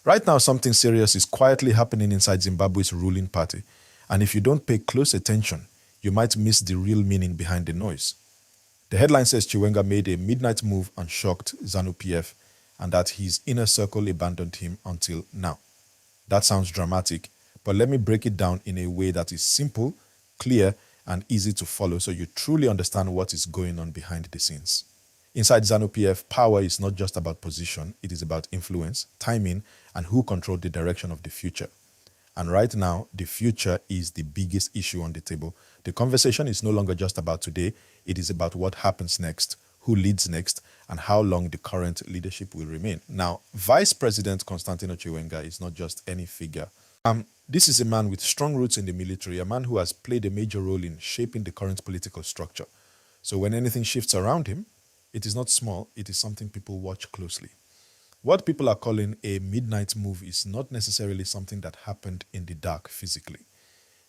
Right now, something serious is quietly happening inside Zimbabwe's ruling party, and if you don't pay close attention, you might miss the real meaning behind the noise. The headline says Chiwenga made a midnight move and shocked ZANU PF, and that his inner circle abandoned him until now. That sounds dramatic, but let me break it down in a way that is simple, clear, and easy to follow so you truly understand what is going on behind the scenes. Inside ZANU PF, power is not just about position, it is about influence, timing, and who controls the direction of the future. And right now, the future is the biggest issue on the table. The conversation is no longer just about today, it is about what happens next, who leads next, and how long the current leadership will remain. Now, Vice President Constantino Chiwenga is not just any figure. This is a man with strong roots in the military, a man who has played a major role in shaping the current political structure. So when anything shifts around him, it is not small, it is something people watch closely. What people are calling a midnight move is not necessarily something that happened in the dark physically.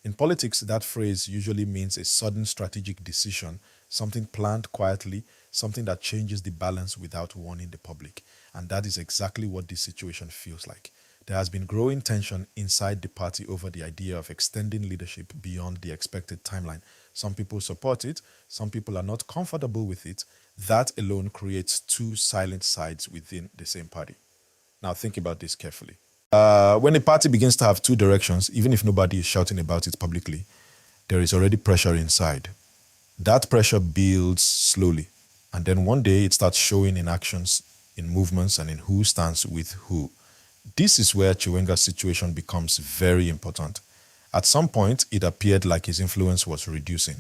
In politics, that phrase usually means a sudden strategic decision, something planned quietly, something that changes the balance without warning the public. And that is exactly what this situation feels like. There has been growing tension inside the party over the idea of extending leadership beyond the expected timeline. Some people support it, some people are not comfortable with it. That alone creates two silent sides within the same party. Now think about this carefully. When a party begins to have two directions, even if nobody is shouting about it publicly, there is already pressure inside. That pressure builds slowly, and then one day it starts showing in actions, in movements, and in who stands with who. This is where Chiwenga's situation becomes very important. At some point, it appeared like his influence was reducing.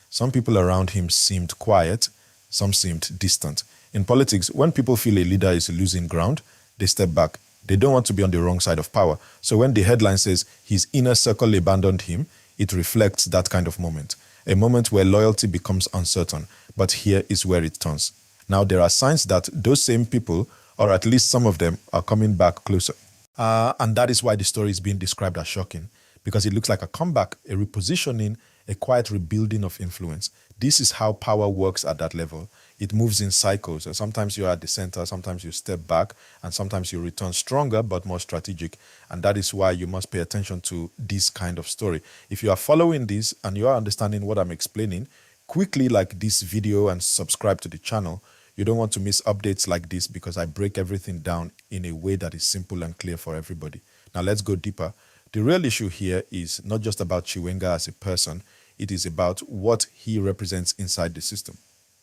Some people around him seemed quiet, some seemed distant. In politics, when people feel a leader is losing ground, they step back. They don't want to be on the wrong side of power. So when the headline says his inner circle abandoned him, it reflects that kind of moment. A moment where loyalty becomes uncertain. But here is where it turns. Now there are signs that those same people, or at least some of them, are coming back closer. And that is why the story is being described as shocking, because it looks like a comeback, a repositioning, a quiet rebuilding of influence. This is how power works at that level. It moves in cycles. Sometimes you're at the center, sometimes you step back, and sometimes you return stronger but more strategic. And that is why you must pay attention to this kind of story. If you are following this and you are understanding what I'm explaining, quickly like this video and subscribe to the channel. You don't want to miss updates like this because I break everything down in a way that is simple and clear for everybody. Now let's go deeper. The real issue here is not just about Chiwenga as a person, it is about what he represents inside the system.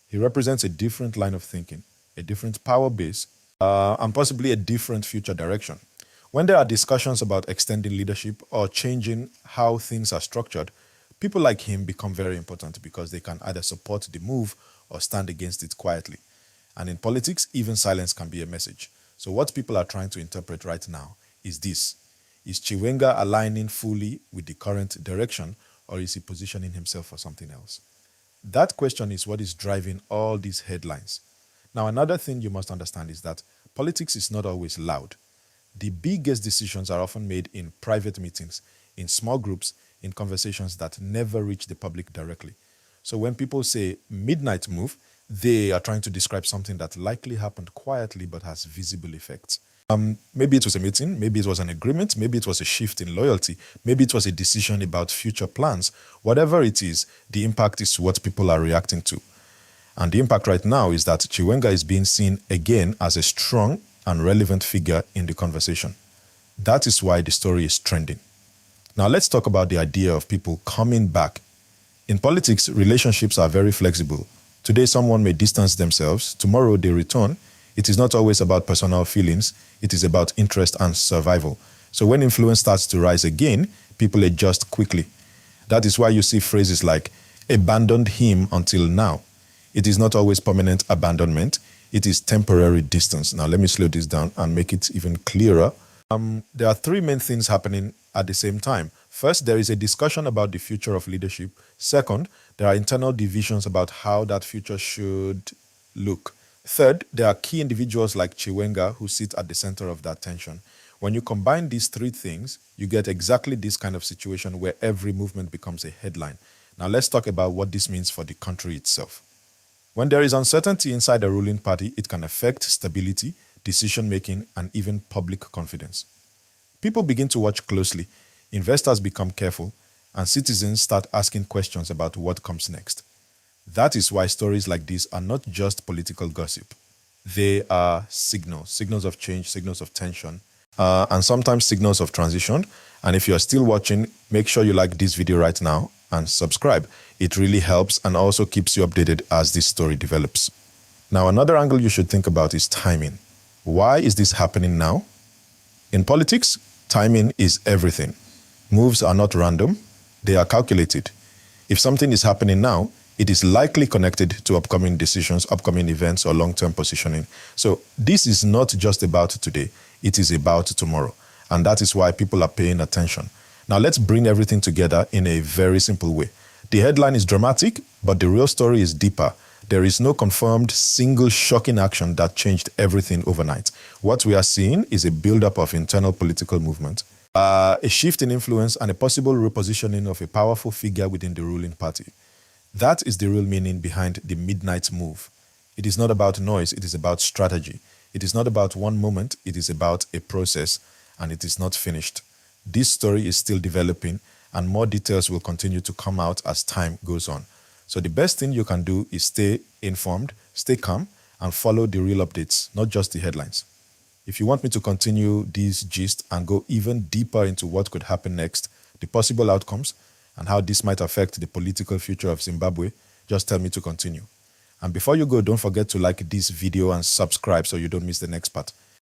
He represents a different line of thinking, a different power base, and possibly a different future direction. When there are discussions about extending leadership or changing how things are structured, people like him become very important because they can either support the move or stand against it quietly. And in politics, even silence can be a message. So what people are trying to interpret right now is this. Is Chiwenga aligning fully with the current direction, or is he positioning himself for something else? That question is what is driving all these headlines. Now, another thing you must understand is that politics is not always loud. The biggest decisions are often made in private meetings, in small groups, in conversations that never reach the public directly. So when people say midnight move, they are trying to describe something that likely happened quietly but has visible effects. Maybe it was a meeting, maybe it was an agreement, maybe it was a shift in loyalty, maybe it was a decision about future plans. Whatever it is, the impact is what people are reacting to. And the impact right now is that Chiwenga is being seen again as a strong and relevant figure in the conversation. That is why the story is trending. Now let's talk about the idea of people coming back. In politics, relationships are very flexible. Today, someone may distance themselves. Tomorrow, they return. It is not always about personal feelings. It is about interest and survival. So when influence starts to rise again, people adjust quickly. That is why you see phrases like, abandoned him until now. It is not always permanent abandonment. It is temporary distance. Now, let me slow this down and make it even clearer. There are three main things happening at the same time. First, there is a discussion about the future of leadership. Second, there are internal divisions about how that future should look. Third, there are key individuals like Chiwenga who sit at the center of that tension. When you combine these three things, you get exactly this kind of situation where every movement becomes a headline. Now let's talk about what this means for the country itself. When there is uncertainty inside a ruling party, it can affect stability, decision-making, and even public confidence. People begin to watch closely, investors become careful, and citizens start asking questions about what comes next. That is why stories like this are not just political gossip. They are signals of change, signals of tension, and sometimes signals of transition. And if you're still watching, make sure you like this video right now and subscribe. It really helps and also keeps you updated as this story develops. Now, another angle you should think about is timing. Why is this happening now? In politics, timing is everything. Moves are not random, they are calculated. If something is happening now, it is likely connected to upcoming decisions, upcoming events, or long-term positioning. So this is not just about today, it is about tomorrow. And that is why people are paying attention. Now let's bring everything together in a very simple way. The headline is dramatic, but the real story is deeper. There is no confirmed single shocking action that changed everything overnight. What we are seeing is a buildup of internal political movement, a shift in influence, and a possible repositioning of a powerful figure within the ruling party. That is the real meaning behind the midnight move. It is not about noise, it is about strategy. It is not about one moment, it is about a process, and it is not finished. This story is still developing, and more details will continue to come out as time goes on. So the best thing you can do is stay informed, stay calm, and follow the real updates, not just the headlines. If you want me to continue this gist and go even deeper into what could happen next, the possible outcomes, and how this might affect the political future of Zimbabwe, just tell me to continue. And before you go, don't forget to like this video and subscribe so you don't miss the next part.